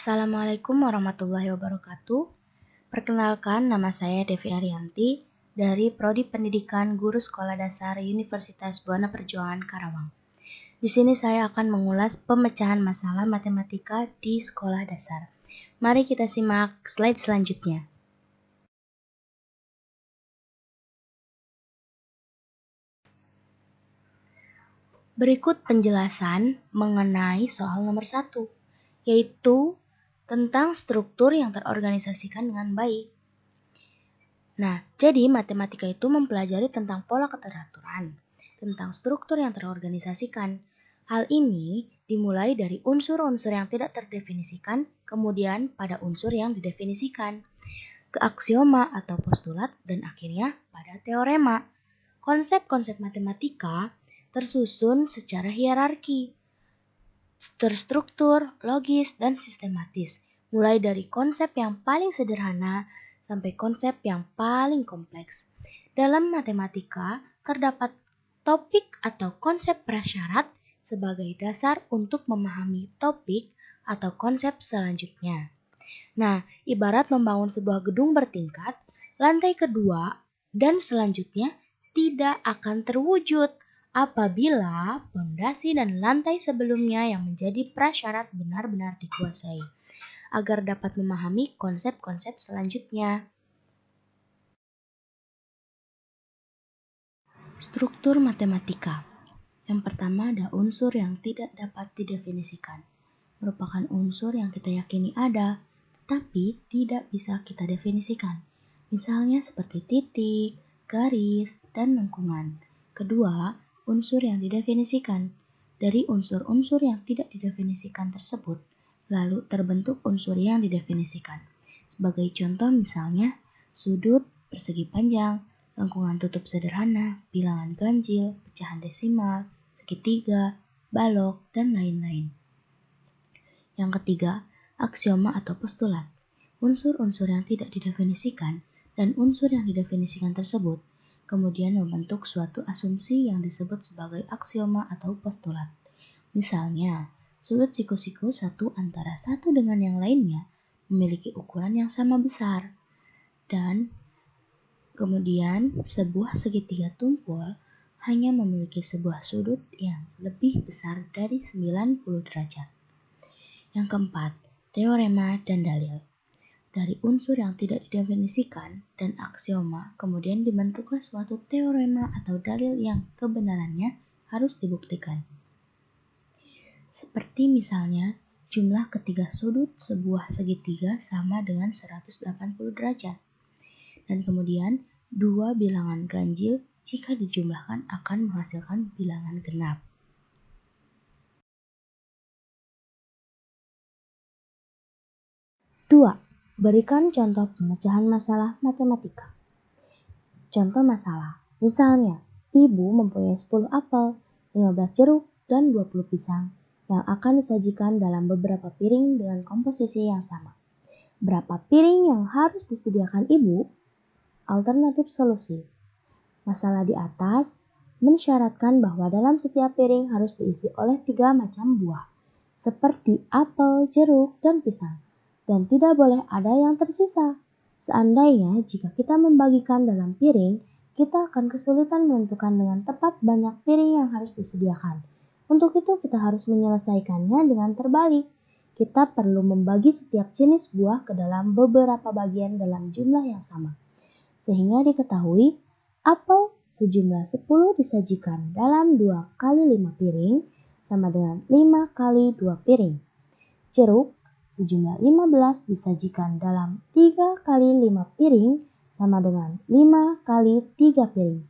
Assalamualaikum warahmatullahi wabarakatuh. Perkenalkan, nama saya Devi Arianti dari Prodi Pendidikan Guru Sekolah Dasar Universitas Buana Perjuangan Karawang. Di sini saya akan mengulas pemecahan masalah matematika di sekolah dasar. Mari kita simak slide selanjutnya. Berikut penjelasan mengenai soal nomor 1, yaitu tentang struktur yang terorganisasikan dengan baik. Nah, jadi matematika itu mempelajari tentang pola keteraturan, tentang struktur yang terorganisasikan. Hal ini dimulai dari unsur-unsur yang tidak terdefinisikan, kemudian pada unsur yang didefinisikan, ke aksioma atau postulat, dan akhirnya pada teorema. Konsep-konsep matematika tersusun secara hierarki, terstruktur, logis, dan sistematis, mulai dari konsep yang paling sederhana sampai konsep yang paling kompleks. Dalam matematika, terdapat topik atau konsep prasyarat sebagai dasar untuk memahami topik atau konsep selanjutnya. Nah, ibarat membangun sebuah gedung bertingkat, lantai kedua dan selanjutnya tidak akan terwujud apabila fondasi dan lantai sebelumnya yang menjadi prasyarat benar-benar dikuasai, agar dapat memahami konsep-konsep selanjutnya. Struktur matematika. Yang pertama ada unsur yang tidak dapat didefinisikan. Merupakan unsur yang kita yakini ada, tetapi tidak bisa kita definisikan. Misalnya seperti titik, garis, dan lengkungan. Kedua, unsur yang didefinisikan. Dari unsur-unsur yang tidak didefinisikan tersebut, lalu terbentuk unsur yang didefinisikan. Sebagai contoh misalnya, sudut, persegi panjang, lengkungan tutup sederhana, bilangan ganjil, pecahan desimal, segitiga, balok, dan lain-lain. Yang ketiga, aksioma atau postulat. Unsur-unsur yang tidak didefinisikan dan unsur yang didefinisikan tersebut kemudian membentuk suatu asumsi yang disebut sebagai aksioma atau postulat. Misalnya, sudut siku-siku satu antara satu dengan yang lainnya memiliki ukuran yang sama besar. Dan kemudian sebuah segitiga tumpul hanya memiliki sebuah sudut yang lebih besar dari 90 derajat. Yang keempat, teorema dan dalil. Dari unsur yang tidak didefinisikan dan aksioma, kemudian dibentuklah suatu teorema atau dalil yang kebenarannya harus dibuktikan. Seperti misalnya, jumlah ketiga sudut sebuah segitiga sama dengan 180 derajat. Dan kemudian, dua bilangan ganjil jika dijumlahkan akan menghasilkan bilangan genap. Dua, berikan contoh pemecahan masalah matematika. Contoh masalah, misalnya, ibu mempunyai 10 apel, 15 jeruk, dan 20 pisang yang akan disajikan dalam beberapa piring dengan komposisi yang sama. Berapa piring yang harus disediakan ibu? Alternatif solusi. Masalah di atas mensyaratkan bahwa dalam setiap piring harus diisi oleh 3 macam buah, seperti apel, jeruk, dan pisang, dan tidak boleh ada yang tersisa. Seandainya jika kita membagikan dalam piring, kita akan kesulitan menentukan dengan tepat banyak piring yang harus disediakan. Untuk itu kita harus menyelesaikannya dengan terbalik. Kita perlu membagi setiap jenis buah ke dalam beberapa bagian dalam jumlah yang sama. Sehingga diketahui apel sejumlah 10 disajikan dalam 2 kali 5 piring sama dengan 5 kali 2 piring. Jeruk sejumlah 15 disajikan dalam 3 kali 5 piring sama dengan 5 kali 3 piring.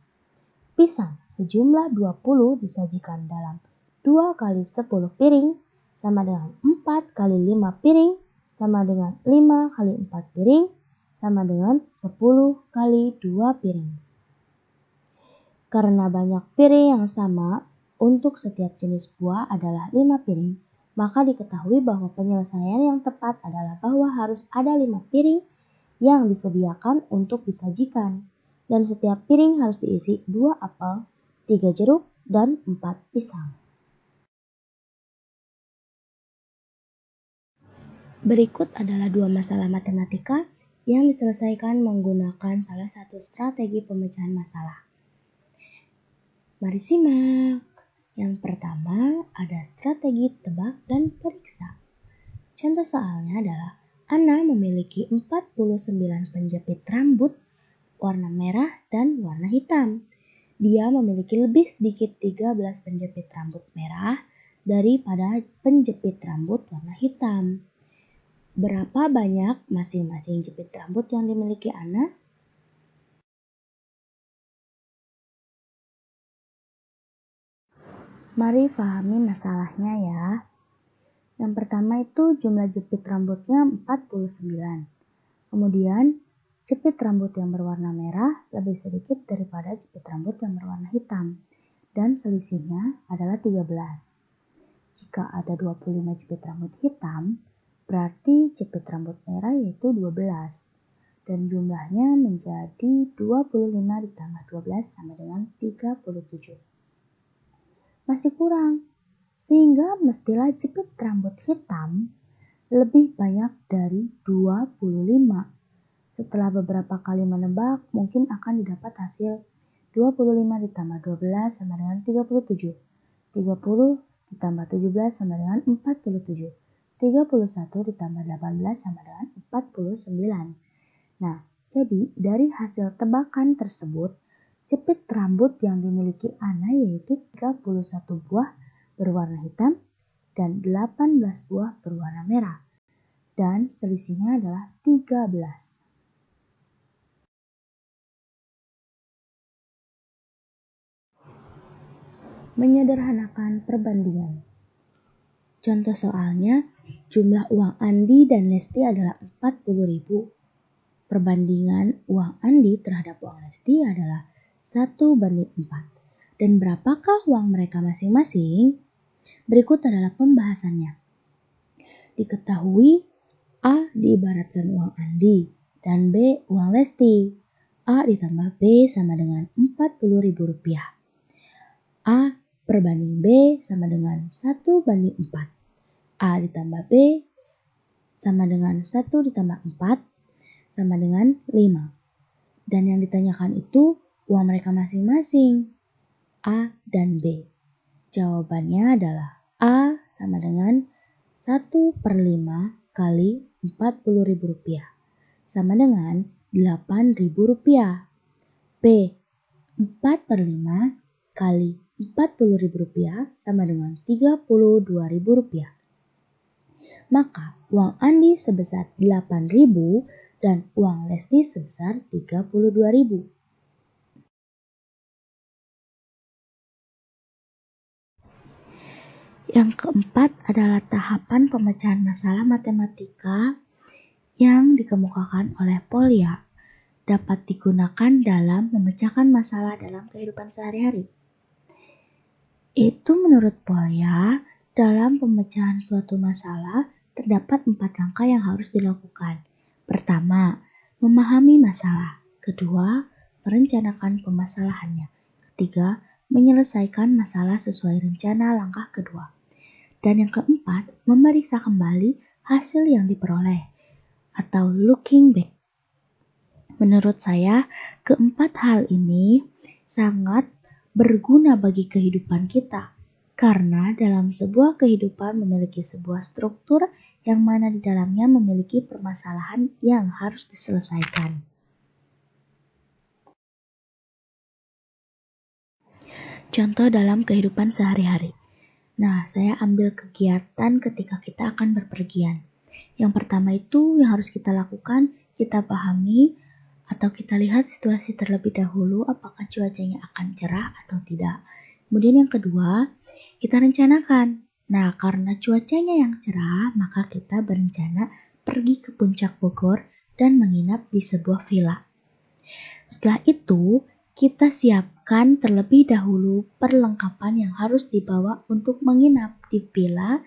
Pisang sejumlah 20 disajikan dalam 2 kali 10 piring sama dengan 4 kali 5 piring sama dengan 5 kali 4 piring sama dengan 10 kali 2 piring. Karena banyak piring yang sama untuk setiap jenis buah adalah 5 piring, maka diketahui bahwa penyelesaian yang tepat adalah bahwa harus ada 5 piring yang disediakan untuk disajikan, dan setiap piring harus diisi 2 apel, 3 jeruk, dan 4 pisang. Berikut adalah dua masalah matematika yang diselesaikan menggunakan salah satu strategi pemecahan masalah. Mari simak. Yang pertama ada strategi tebak dan periksa. Contoh soalnya adalah Ana memiliki 49 penjepit rambut warna merah dan warna hitam. Dia memiliki lebih sedikit 13 penjepit rambut merah daripada penjepit rambut warna hitam. Berapa banyak masing-masing jepit rambut yang dimiliki Ana? Mari pahami masalahnya ya. Yang pertama itu jumlah jepit rambutnya 49. Kemudian jepit rambut yang berwarna merah lebih sedikit daripada jepit rambut yang berwarna hitam. Dan selisihnya adalah 13. Jika ada 25 jepit rambut hitam, berarti jepit rambut merah yaitu 12. Dan jumlahnya menjadi 25 ditambah 12 sama dengan 37. Masih kurang, sehingga mestilah jepit rambut hitam lebih banyak dari 25. Setelah beberapa kali menebak, mungkin akan didapat hasil 25 ditambah 12 sama dengan 37. 30 ditambah 17 sama dengan 47. 31 ditambah 18 sama dengan 49. Nah, jadi dari hasil tebakan tersebut, jepit rambut yang dimiliki Ana yaitu 31 buah berwarna hitam dan 18 buah berwarna merah. Dan selisihnya adalah 13. Menyederhanakan perbandingan. Contoh soalnya, jumlah uang Andi dan Lesti adalah 40.000. Perbandingan uang Andi terhadap uang Lesti adalah 1:4. Dan berapakah uang mereka masing-masing? Berikut adalah pembahasannya. Diketahui A diibaratkan uang Andi dan B uang Lesti. A ditambah B sama dengan 40.000 rupiah. A perbanding B sama dengan 1:4. A ditambah B sama dengan 1 ditambah 4 sama dengan 5. Dan yang ditanyakan itu uang mereka masing-masing, A dan B. Jawabannya adalah A sama dengan 1/5 kali 40.000 rupiah sama dengan 8.000 rupiah. B 4/5 kali 40.000 rupiah sama dengan 32.000 rupiah. Maka uang Andi sebesar 8.000 dan uang Lesti sebesar 32.000. Yang keempat adalah tahapan pemecahan masalah matematika yang dikemukakan oleh Polya dapat digunakan dalam memecahkan masalah dalam kehidupan sehari-hari. Itu menurut Polya, dalam pemecahan suatu masalah terdapat 4 langkah yang harus dilakukan. Pertama, memahami masalah. Kedua, merencanakan permasalahannya. Ketiga, menyelesaikan masalah sesuai rencana langkah kedua. Dan yang keempat, memeriksa kembali hasil yang diperoleh atau looking back. Menurut saya, keempat hal ini sangat berguna bagi kehidupan kita. Karena dalam sebuah kehidupan memiliki sebuah struktur yang mana di dalamnya memiliki permasalahan yang harus diselesaikan. Contoh dalam kehidupan sehari-hari. Nah, saya ambil kegiatan ketika kita akan berpergian. Yang pertama itu yang harus kita lakukan, kita pahami atau kita lihat situasi terlebih dahulu apakah cuacanya akan cerah atau tidak. Kemudian yang kedua, kita rencanakan. Nah, karena cuacanya yang cerah, maka kita berencana pergi ke Puncak Bogor dan menginap di sebuah villa. Setelah itu, kita siapkan terlebih dahulu perlengkapan yang harus dibawa untuk menginap di villa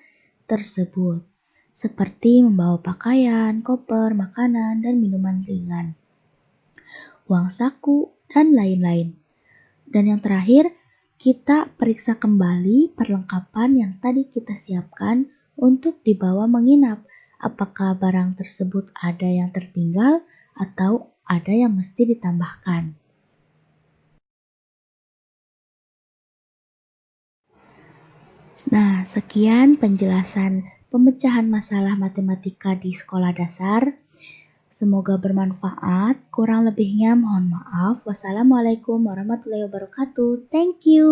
tersebut, seperti membawa pakaian, koper, makanan, dan minuman ringan, uang saku, dan lain-lain. Dan yang terakhir, kita periksa kembali perlengkapan yang tadi kita siapkan untuk dibawa menginap. Apakah barang tersebut ada yang tertinggal atau ada yang mesti ditambahkan? Nah, sekian penjelasan pemecahan masalah matematika di sekolah dasar. Semoga bermanfaat. Kurang lebihnya mohon maaf. Wassalamualaikum warahmatullahi wabarakatuh. Thank you.